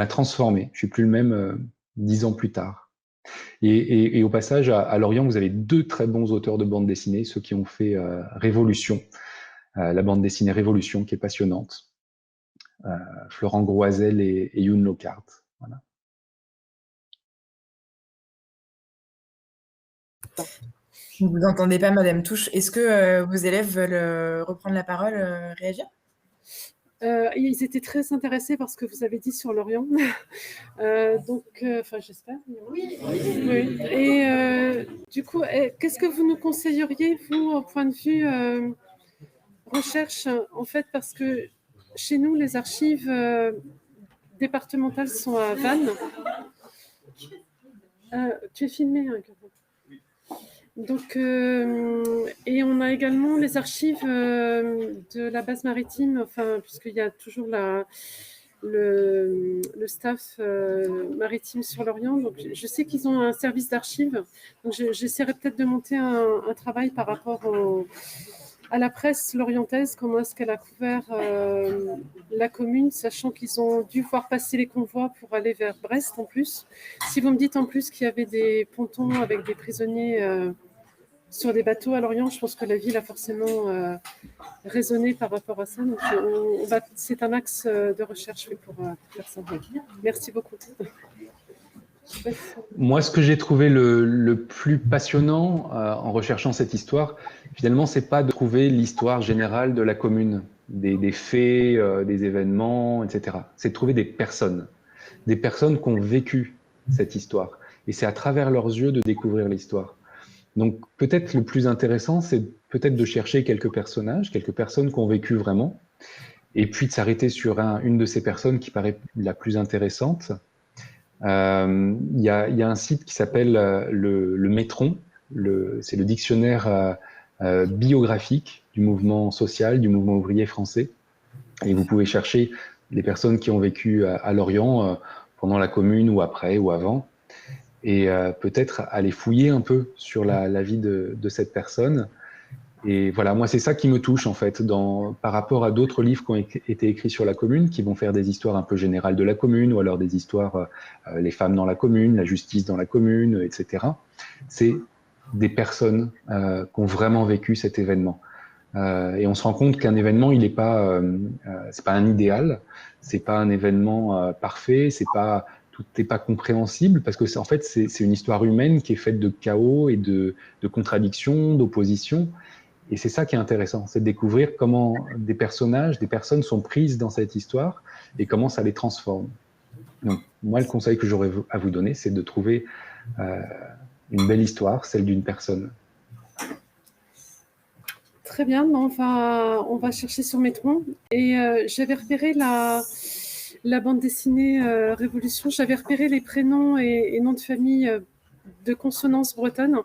transformé. Je suis plus le même 10 ans plus tard. Et au passage, à Lorient, vous avez 2 très bons auteurs de bande dessinée, ceux qui ont fait Révolution, la bande dessinée Révolution, qui est passionnante. Florent Groisel et Youn Lockhart. Voilà. Vous n'entendez pas, Madame Touche. Est-ce que vos élèves veulent reprendre la parole, réagir? Ils étaient très intéressés par ce que vous avez dit sur Lorient. Enfin, j'espère. Oui. Et du coup, qu'est-ce que vous nous conseilleriez, vous, au point de vue recherche, en fait, parce que chez nous, les archives départementales sont à Vannes. Tu es filmé, hein, Gabon. Donc, et on a également les archives de la base maritime, enfin, puisqu'il y a toujours le staff maritime sur Lorient. Donc, je sais qu'ils ont un service d'archives. Donc, j'essaierai peut-être de monter un travail par rapport à la presse lorientaise, comment est-ce qu'elle a couvert la commune, sachant qu'ils ont dû voir passer les convois pour aller vers Brest en plus. Si vous me dites en plus qu'il y avait des pontons avec des prisonniers sur des bateaux à Lorient, je pense que la ville a forcément raisonné par rapport à ça. Donc c'est un axe de recherche pour faire ça. Merci beaucoup. Moi, ce que j'ai trouvé le plus passionnant en recherchant cette histoire, finalement, c'est pas de trouver l'histoire générale de la commune, des faits, des événements, etc. C'est de trouver des personnes qui ont vécu cette histoire. Et c'est à travers leurs yeux de découvrir l'histoire. Donc, peut-être le plus intéressant, c'est peut-être de chercher quelques personnages, quelques personnes qui ont vécu vraiment, et puis de s'arrêter sur une de ces personnes qui paraît la plus intéressante. Il y a un site qui s'appelle le Métron, c'est le dictionnaire biographique du mouvement social, du mouvement ouvrier français. Et vous pouvez chercher les personnes qui ont vécu à Lorient pendant la Commune ou après ou avant, et peut-être aller fouiller un peu sur la vie de cette personne. Et voilà, moi, c'est ça qui me touche, en fait, par rapport à d'autres livres qui ont été écrits sur la commune, qui vont faire des histoires un peu générales de la commune, ou alors des histoires, les femmes dans la commune, la justice dans la commune, etc. C'est des personnes qui ont vraiment vécu cet événement. Et on se rend compte qu'un événement, il n'est pas, c'est pas un idéal, c'est pas un événement parfait, tout n'est pas compréhensible, parce que en fait, c'est une histoire humaine qui est faite de chaos et de contradictions, d'oppositions. Et c'est ça qui est intéressant, c'est de découvrir comment des personnes sont prises dans cette histoire et comment ça les transforme. Donc, moi, le conseil que j'aurais à vous donner, c'est de trouver une belle histoire, celle d'une personne. Très bien, on va chercher sur Métron. Et j'avais repéré la bande dessinée Révolution, j'avais repéré les prénoms et noms de famille de consonance bretonne,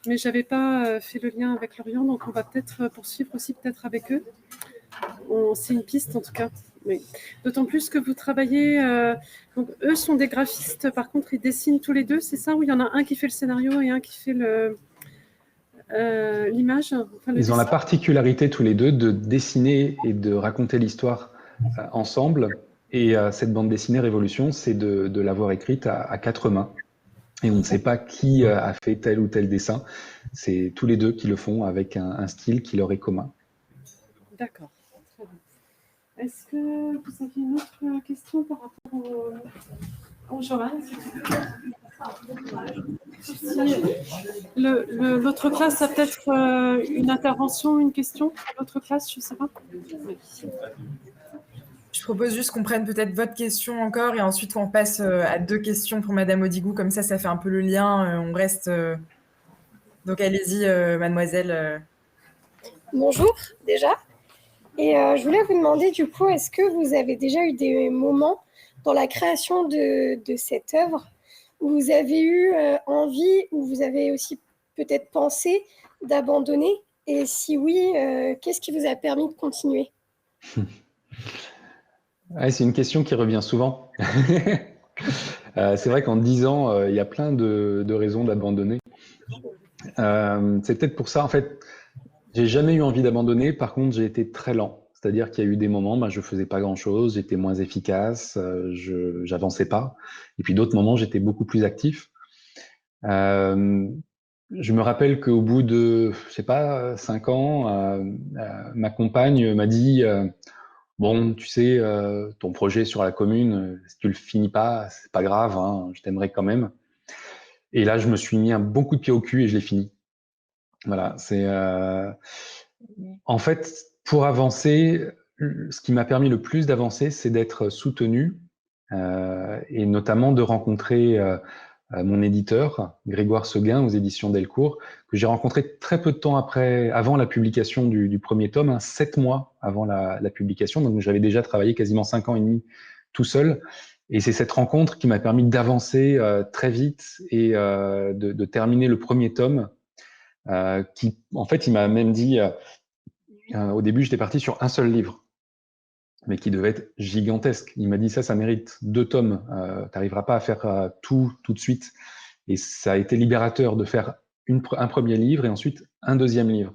mais je n'avais pas fait le lien avec Lorient, donc on va peut-être poursuivre aussi peut-être avec eux. C'est une piste en tout cas. Oui. D'autant plus que vous travaillez, donc eux sont des graphistes, par contre ils dessinent tous les deux, c'est ça? Ou il y en a un qui fait le scénario et un qui fait l'image? Ils ont la particularité tous les deux de dessiner et de raconter l'histoire ensemble. Et cette bande dessinée Révolution, c'est de l'avoir écrite à 4 mains. Et on ne sait pas qui a fait tel ou tel dessin. C'est tous les deux qui le font avec un style qui leur est commun. D'accord. Est-ce que vous avez une autre question par rapport au Johan? L'autre classe a peut-être une intervention, une question? L'autre classe, je ne sais pas. Oui. Je propose juste qu'on prenne peut-être votre question encore et ensuite on passe à 2 questions pour Madame Audigou. Comme ça fait un peu le lien. On reste. Donc allez-y, mademoiselle. Bonjour déjà. Et je voulais vous demander du coup, est-ce que vous avez déjà eu des moments dans la création de cette œuvre où vous avez eu envie, où vous avez aussi peut-être pensé d'abandonner? Et si oui, qu'est-ce qui vous a permis de continuer? Ouais, c'est une question qui revient souvent. C'est vrai qu'en 10 ans, il y a plein de raisons d'abandonner. C'est peut-être pour ça, en fait, j'ai jamais eu envie d'abandonner. Par contre, j'ai été très lent. C'est-à-dire qu'il y a eu des moments, je faisais pas grand-chose, j'étais moins efficace, j'avançais pas. Et puis d'autres moments, j'étais beaucoup plus actif. Je me rappelle qu'au bout de, je sais pas, 5 ans, ma compagne m'a dit bon, tu sais, ton projet sur la commune, si tu le finis pas, c'est pas grave, hein, je t'aimerais quand même. Et là, je me suis mis un bon coup de pied au cul et je l'ai fini. Voilà, c'est en fait, pour avancer, ce qui m'a permis le plus d'avancer, c'est d'être soutenu et notamment de rencontrer mon éditeur, Grégoire Seguin, aux éditions Delcourt, que j'ai rencontré très peu de temps avant la publication du premier tome, 7 mois avant la publication. Donc, j'avais déjà travaillé quasiment 5 ans et demi tout seul. Et c'est cette rencontre qui m'a permis d'avancer très vite et de terminer le premier tome. En fait, il m'a même dit, au début, j'étais parti sur un seul livre, mais qui devait être gigantesque. Il m'a dit, ça mérite 2 tomes. Tu n'arriveras pas à faire tout de suite. Et ça a été libérateur de faire un premier livre et ensuite un deuxième livre.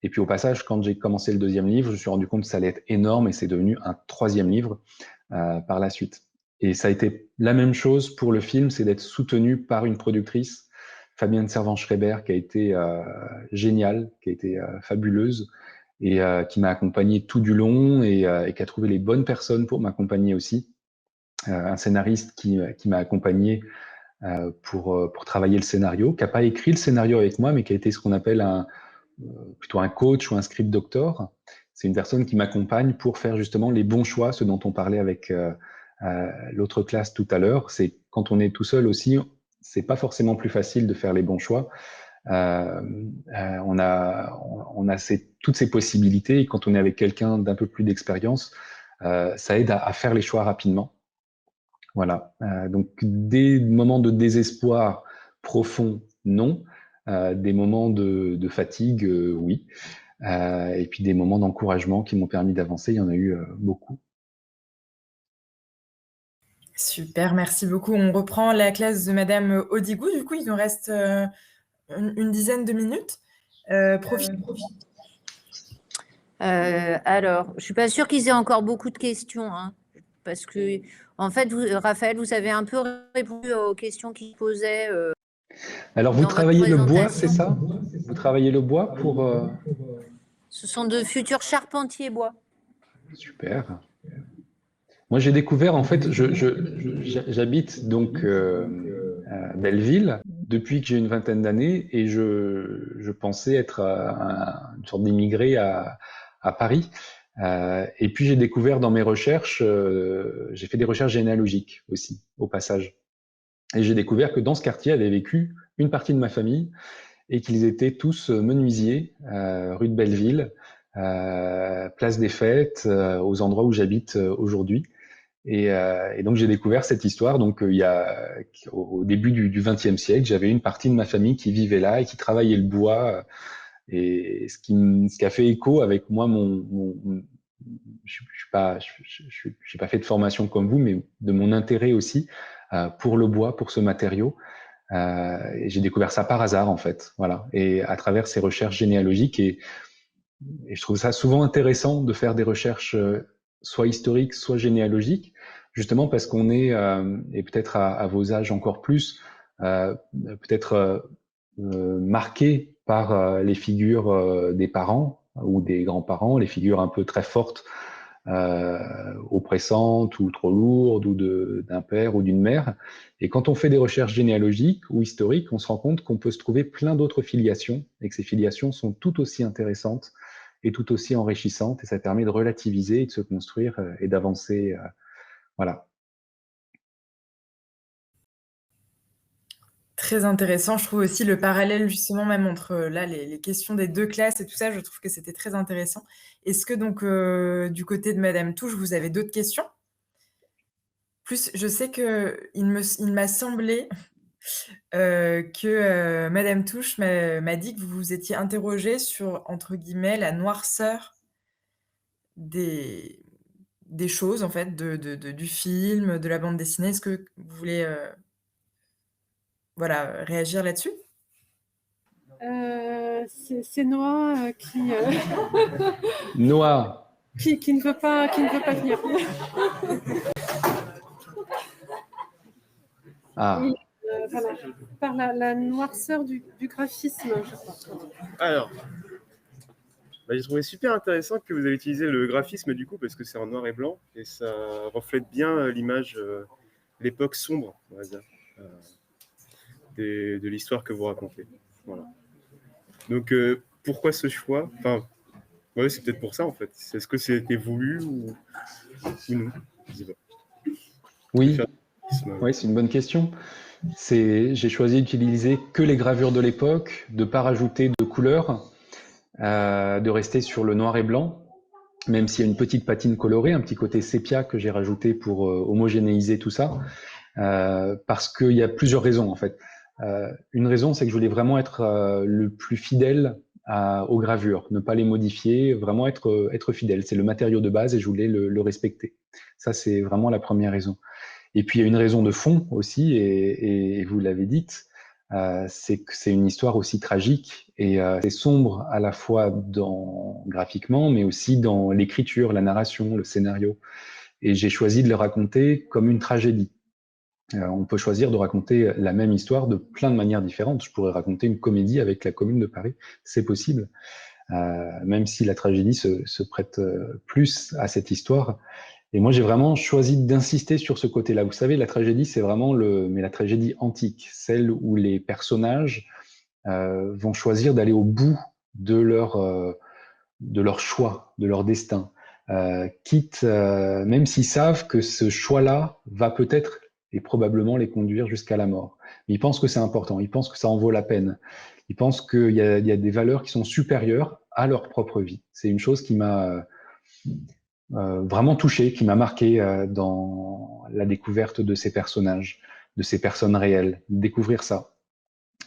Et puis au passage, quand j'ai commencé le 2e livre, je me suis rendu compte que ça allait être énorme et c'est devenu un 3e livre par la suite. Et ça a été la même chose pour le film, c'est d'être soutenu par une productrice, Fabienne Servan-Schreiber, qui a été géniale, qui a été fabuleuse et qui m'a accompagné tout du long et qui a trouvé les bonnes personnes pour m'accompagner aussi. Un scénariste qui m'a accompagné pour travailler le scénario, qui n'a pas écrit le scénario avec moi, mais qui a été ce qu'on appelle plutôt un coach ou un script doctor. C'est une personne qui m'accompagne pour faire justement les bons choix, ce dont on parlait avec l'autre classe tout à l'heure. C'est quand on est tout seul aussi, c'est pas forcément plus facile de faire les bons choix. On a toutes ces possibilités et quand on est avec quelqu'un d'un peu plus d'expérience, ça aide à faire les choix rapidement. Voilà. Donc des moments de désespoir profond, non. Des moments de fatigue, oui. Et puis des moments d'encouragement qui m'ont permis d'avancer, il y en a eu beaucoup. Super, merci beaucoup. On reprend la classe de Madame Audigou. Du coup, il nous reste une dizaine de minutes. Profite. Alors, je ne suis pas sûre qu'ils aient encore beaucoup de questions, hein, parce que, en fait, Raphaël, vous avez un peu répondu aux questions qu'ils posaient. Alors, vous dans votre travaillez le bois, c'est présentation. ça? Vous travaillez le bois pour... Ce sont de futurs charpentiers bois. Super. Moi, j'ai découvert, en fait, j'habite donc à Belleville depuis que j'ai une vingtaine d'années et je pensais être une sorte d'immigré à Paris. Et puis, j'ai découvert dans mes recherches, j'ai fait des recherches généalogiques aussi, au passage. Et j'ai découvert que dans ce quartier avait vécu une partie de ma famille et qu'ils étaient tous menuisiers, rue de Belleville, place des Fêtes, aux endroits où j'habite aujourd'hui. Et donc j'ai découvert cette histoire. Donc il y a au début du XXe siècle, j'avais une partie de ma famille qui vivait là et qui travaillait le bois. Et ce qui a fait écho avec moi, je suis pas fait de formation comme vous, mais de mon intérêt aussi pour le bois, pour ce matériau. Et j'ai découvert ça par hasard en fait, voilà. Et à travers ces recherches généalogiques et je trouve ça souvent intéressant de faire des recherches soit historiques, soit généalogiques, justement parce qu'on est, et peut-être à vos âges encore plus, peut-être marqué par les figures des parents ou des grands-parents, les figures un peu très fortes, oppressantes ou trop lourdes, ou d'un père ou d'une mère. Et quand on fait des recherches généalogiques ou historiques, on se rend compte qu'on peut se trouver plein d'autres filiations et que ces filiations sont tout aussi intéressantes et tout aussi enrichissante et ça permet de relativiser et de se construire et d'avancer. Voilà. Très intéressant. Je trouve aussi le parallèle justement même entre là les questions des deux classes et tout ça, je trouve que c'était très intéressant. Est-ce que donc du côté de Madame Touche, vous avez d'autres questions? Plus, je sais qu'il m'a semblé que Madame Touche m'a dit que vous vous étiez interrogée sur, entre guillemets, la noirceur des choses, en fait, du film, de la bande dessinée. Est-ce que vous voulez voilà, réagir là-dessus? C'est Noah Noah. qui ne veut pas venir. Ah. Oui, voilà. Par la noirceur du graphisme, je crois. Alors, j'ai trouvé super intéressant que vous avez utilisé le graphisme du coup, parce que c'est en noir et blanc, et ça reflète bien l'image, l'époque sombre, on va dire, de l'histoire que vous racontez. Voilà. Donc, pourquoi ce choix? Enfin, ouais, c'est peut-être pour ça en fait. Est-ce que c'était voulu ou non? Je sais pas. Oui, ouais, c'est une bonne question. J'ai choisi d'utiliser que les gravures de l'époque, de ne pas rajouter de couleurs, de rester sur le noir et blanc, même s'il y a une petite patine colorée, un petit côté sépia que j'ai rajouté pour homogénéiser tout ça, parce qu'il y a plusieurs raisons en fait. Une raison, c'est que je voulais vraiment être le plus fidèle aux gravures, ne pas les modifier, vraiment être fidèle. C'est le matériau de base et je voulais le respecter. Ça, c'est vraiment la première raison. Et puis, il y a une raison de fond aussi, et vous l'avez dite, c'est que c'est une histoire aussi tragique et c'est sombre à la fois graphiquement, mais aussi dans l'écriture, la narration, le scénario. Et j'ai choisi de le raconter comme une tragédie. On peut choisir de raconter la même histoire de plein de manières différentes. Je pourrais raconter une comédie avec la Commune de Paris, c'est possible. Même si la tragédie se prête plus à cette histoire. Et moi, j'ai vraiment choisi d'insister sur ce côté-là. Vous savez, la tragédie, c'est vraiment mais la tragédie antique, celle où les personnages vont choisir d'aller au bout de leur choix, de leur destin, quitte, même s'ils savent que ce choix-là va peut-être et probablement les conduire jusqu'à la mort. Ils pensent que c'est important, ils pensent que ça en vaut la peine. Ils pensent qu'il y a des valeurs qui sont supérieures à leur propre vie. C'est une chose qui m'a vraiment touché, qui m'a marqué dans la découverte de ces personnages, de ces personnes réelles, découvrir ça.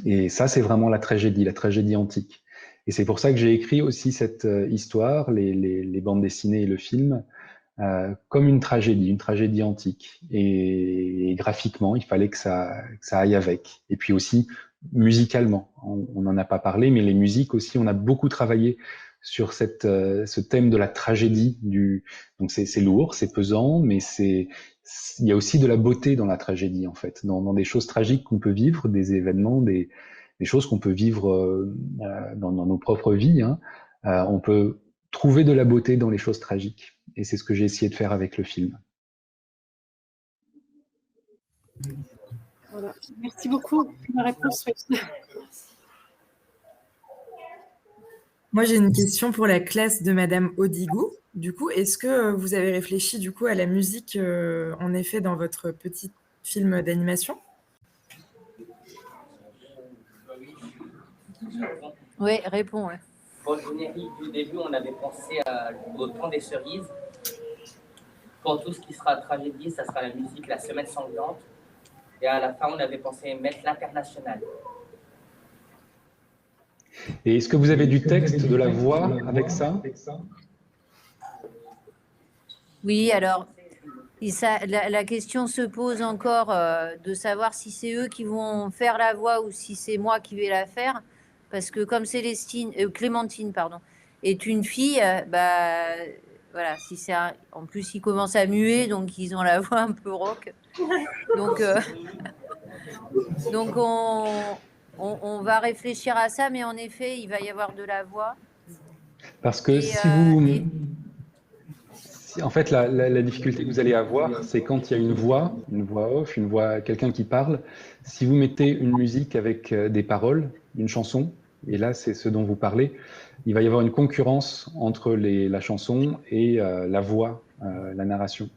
Et ça, c'est vraiment la tragédie antique. Et c'est pour ça que j'ai écrit aussi cette histoire, les bandes dessinées et le film, comme une tragédie antique. Et graphiquement, il fallait que ça aille avec. Et puis aussi, musicalement, on n'en a pas parlé, mais les musiques aussi, on a beaucoup travaillé sur ce thème de la tragédie. Donc c'est lourd, c'est pesant, mais il y a aussi de la beauté dans la tragédie, en fait, dans des choses tragiques qu'on peut vivre, des événements, des choses qu'on peut vivre dans nos propres vies. Hein. On peut trouver de la beauté dans les choses tragiques. Et c'est ce que j'ai essayé de faire avec le film. Voilà. Merci beaucoup pour la réponse. Moi, j'ai une question pour la classe de Madame Audigou. Du coup, est-ce que vous avez réfléchi du coup à la musique, en effet, dans votre petit film d'animation? Oui, réponds. Ouais. Pour le générique du début, on avait pensé au temps des cerises. Pour tout ce qui sera tragédie, ça sera la musique La Semaine sanglante. Et à la fin, on avait pensé mettre l'International. Et est-ce que vous avez du texte, de la voix avec ça? Oui, alors, la question se pose encore de savoir si c'est eux qui vont faire la voix ou si c'est moi qui vais la faire. Parce que comme Clémentine est une fille, voilà, en plus ils commencent à muer, donc ils ont la voix un peu rock. Donc on va réfléchir à ça, mais en effet, il va y avoir de la voix. Parce que en fait, la difficulté que vous allez avoir, c'est quand il y a une voix off, quelqu'un qui parle. Si vous mettez une musique avec des paroles, une chanson, et là, c'est ce dont vous parlez, il va y avoir une concurrence entre la chanson et la voix, la narration.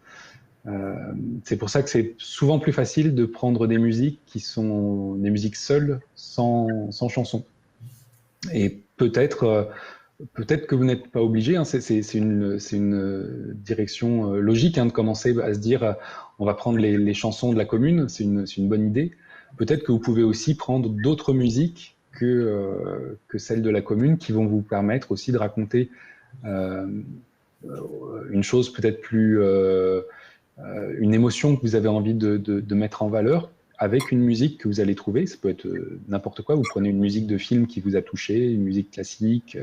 C'est pour ça que c'est souvent plus facile de prendre des musiques qui sont des musiques seules, sans chanson. Et peut-être que vous n'êtes pas obligé, hein, c'est une direction logique de commencer à se dire on va prendre les chansons de la commune, c'est une bonne idée. Peut-être que vous pouvez aussi prendre d'autres musiques que celles de la commune qui vont vous permettre aussi de raconter une chose peut-être plus... une émotion que vous avez envie de mettre en valeur avec une musique que vous allez trouver. Ça peut être n'importe quoi. Vous prenez une musique de film qui vous a touché, une musique classique,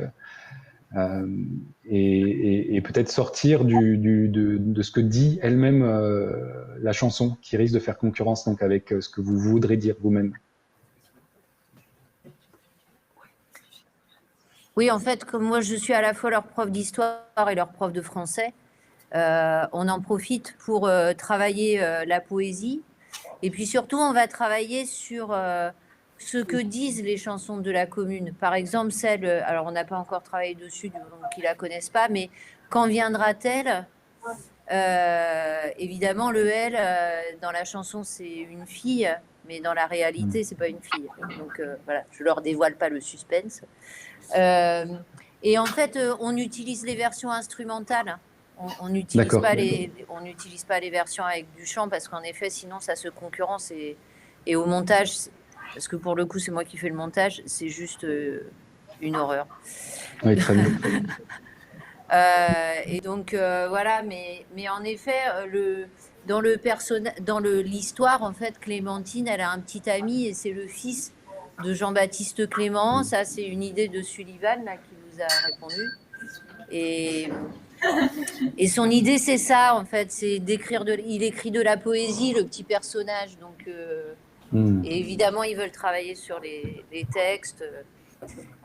et peut-être sortir de ce que dit elle-même la chanson, qui risque de faire concurrence donc avec ce que vous voudrez dire vous-même. Oui, en fait, comme moi je suis à la fois leur prof d'histoire et leur prof de français, on en profite pour travailler la poésie. Et puis surtout, on va travailler sur ce que disent les chansons de la commune. Par exemple, alors on n'a pas encore travaillé dessus, donc ils ne la connaissent pas, mais quand viendra-t-elle? Évidemment, le elle, dans la chanson, c'est une fille, mais dans la réalité, c'est pas une fille. Donc voilà, je leur dévoile pas le suspense. Et en fait, on utilise les versions instrumentales. On n'utilise pas les versions avec du chant parce qu'en effet, sinon, ça se concurrence. Et au montage, parce que pour le coup, c'est moi qui fais le montage, c'est juste une horreur. Oui, très bien. Et donc, voilà. Mais en effet, dans l'histoire, en fait, Clémentine, elle a un petit ami et c'est le fils de Jean-Baptiste Clément. Ça, c'est une idée de Sullivan là, qui vous a répondu. Et son idée, c'est ça, en fait, c'est d'écrire. Il écrit de la poésie, le petit personnage. Donc, et évidemment, ils veulent travailler sur les textes.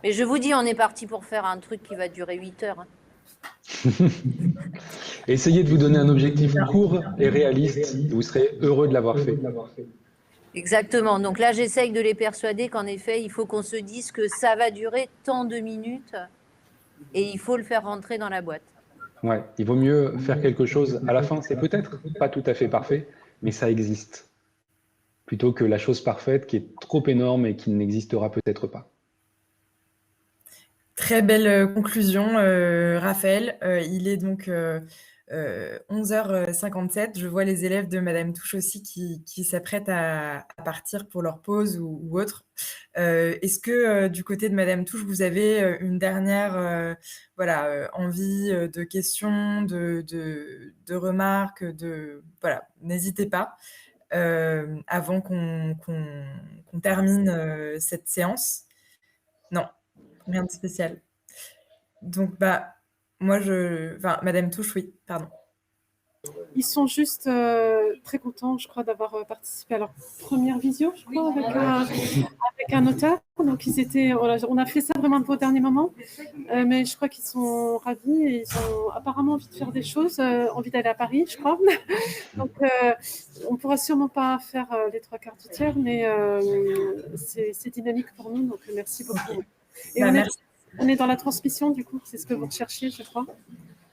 Mais je vous dis, on est parti pour faire un truc qui va durer 8 heures. Essayez de vous donner un objectif court et réaliste. Vous serez heureux de l'avoir fait. Exactement. Donc là, j'essaye de les persuader qu'en effet, il faut qu'on se dise que ça va durer tant de minutes et il faut le faire rentrer dans la boîte. Ouais, il vaut mieux faire quelque chose à la fin. C'est peut-être pas tout à fait parfait, mais ça existe. Plutôt que la chose parfaite qui est trop énorme et qui n'existera peut-être pas. Très belle conclusion, Raphaël. Il est donc 11h57. Je vois les élèves de Madame Touche aussi qui s'apprêtent à partir pour leur pause ou autre. Est-ce que du côté de Madame Touche, vous avez une dernière envie de questions, de remarques, voilà, n'hésitez pas avant qu'on termine cette séance. Non. Rien de spécial. Donc, moi, Madame Touche, oui, pardon. Ils sont juste très contents, je crois, d'avoir participé à leur première visio, je crois, avec un auteur. Donc, on a fait ça vraiment au dernier moment. Mais je crois qu'ils sont ravis et ils ont apparemment envie de faire des choses, envie d'aller à Paris, je crois. Donc, on ne pourra sûrement pas faire les 3/4 du tiers, mais c'est dynamique pour nous. Donc, merci beaucoup. Et on est dans la transmission, du coup, c'est ce que vous recherchez, je crois.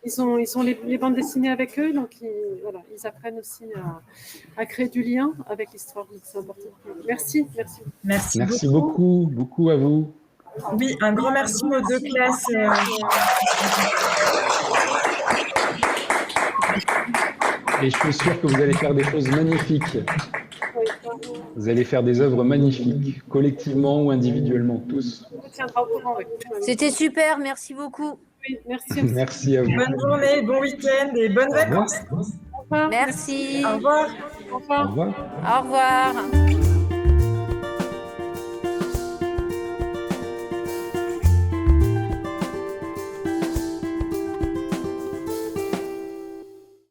Ils ont les bandes dessinées avec eux, donc ils apprennent aussi à créer du lien avec l'histoire, donc c'est important. Merci. Merci beaucoup à vous. Oui, un grand merci aux deux classes. Et je suis sûr que vous allez faire des choses magnifiques. Vous allez faire des œuvres magnifiques, collectivement ou individuellement, tous. C'était super, merci beaucoup. Oui, merci. Merci à vous. Bonne journée, bon week-end et bonnes vacances. Merci. Au revoir. Au revoir. Au revoir. Au revoir.